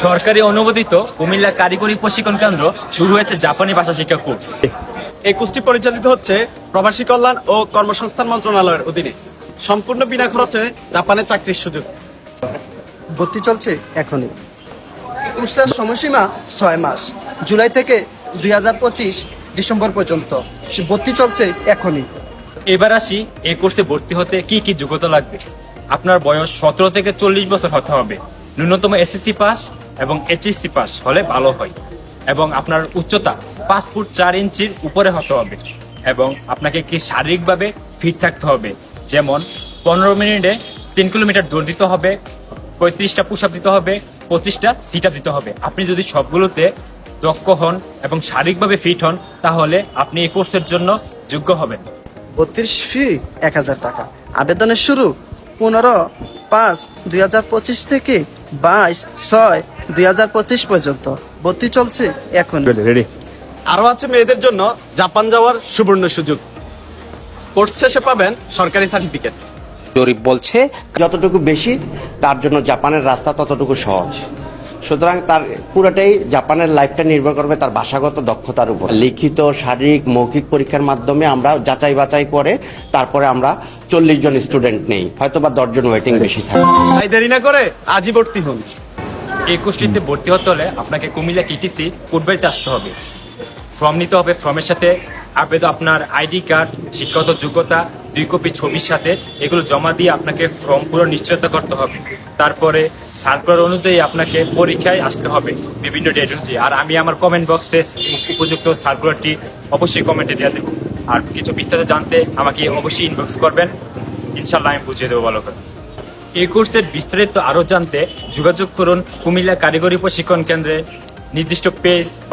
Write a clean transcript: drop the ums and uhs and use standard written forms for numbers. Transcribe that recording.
সরকারি অনুমোদিত কুমিল্লা কারিগরি প্রশিক্ষণ কেন্দ্র শুরু হয়েছে জাপানি ভাষা শিক্ষা কোর্স। এই কোর্সটি পরিচালিত হচ্ছে প্রবাসী কল্যাণ ও কর্মসংস্থান মন্ত্রণালয়ের অধীনে। সম্পূর্ণ বিনা খরচে জাপানে চাকরির সুযোগ। ভর্তি চলছে এখনই। কোর্সের সময়সীমা 6 মাস, জুলাই থেকে 2025 ডিসেম্বর পর্যন্ত। ভর্তি চলছে এখনই। এবার আসি, এই কোর্সে ভর্তি হতে কি কি যোগ্যতা লাগবে। আপনার বয়স 17 থেকে 40 বছর হতে হবে। ন্যূনতম এসএসসি পাস এবং এইচএসসি পাস হলে ভালো হয়। এবং আপনার উচ্চতা 5 ফুট 4 ইঞ্চির উপরে হতে হবে। এবং আপনাকে কি শারীরিকভাবে ফিট থাকতে হবে, যেমন 15 মিনিটে 3 কিলোমিটার দৌড় দিতে হবে, 35টা পুশ আপ দিতে হবে, 25টা সিট আপ দিতে হবে। আপনি যদি সবগুলোতে দক্ষ হন এবং শারীরিকভাবে ফিট হন, তাহলে আপনি এই কোর্সের জন্য যোগ্য হবেন। ভর্তির ফি 1000 টাকা। আবেদনের শুরু 15/5/2025 থেকে 22/6/2025 পর্যন্ত। ভর্তি চলছে এখন। আরও আছে মেয়েদের জন্য জাপান যাওয়ার সুবর্ণ সুযোগ। কোর্স শেষে পাবেন সরকারি সার্টিফিকেট। জরিপ বলছে যতটুকু বেশি তার জন্য জাপানের রাস্তা ততটুকু সহজ। সুতরাং তার পুরোটাই জাপানের লাইফটা নির্ভর করবে তার ভাষাগত দক্ষতার উপর। লিখিত, শারীরিক, মৌখিক পরীক্ষার মাধ্যমে আমরা যাচাই বাছাই করে তারপরে আমরা 40 জন স্টুডেন্ট নেই, হয়তো বা 10 জন ওয়েটিং বেশি থাকে। তাই দেরি না করে আজই ভর্তি হন। এই কোর্সটিতে ভর্তি হতে হলে আপনাকে কুমিল্লা কিটিসি কোটবাড়িতে আসতে হবে। ফর্ম নিতে হবে। ফর্মের সাথে আবেদন, আপনার আইডি কার্ড, শিক্ষাগত যোগ্যতা, 2 কপি ছবির সাথে এগুলো জমা দিয়ে আপনাকে ফর্ম পুরো নিশ্চয়তা করতে হবে। তারপরে সার্কুলার অনুযায়ী আপনাকে পরীক্ষায় আসতে হবে বিভিন্ন ডেট অনুযায়ী। আর আমি আমার কমেন্ট বক্সে উপযুক্ত সার্কুলারটি অবশ্যই কমেন্টে দিয়ে দেবো। আর কিছু বিস্তারিত জানতে আমাকে অবশ্যই ইনবক্স করবেন, ইনশাল্লাহ আমি বুঝিয়ে দেবো ভালো করে। এই কোর্সের বিস্তারিত আরও জানতে যোগাযোগ করুন কুমিল্লা কারিগরি প্রশিক্ষণ কেন্দ্রে নির্দিষ্ট পেজ বা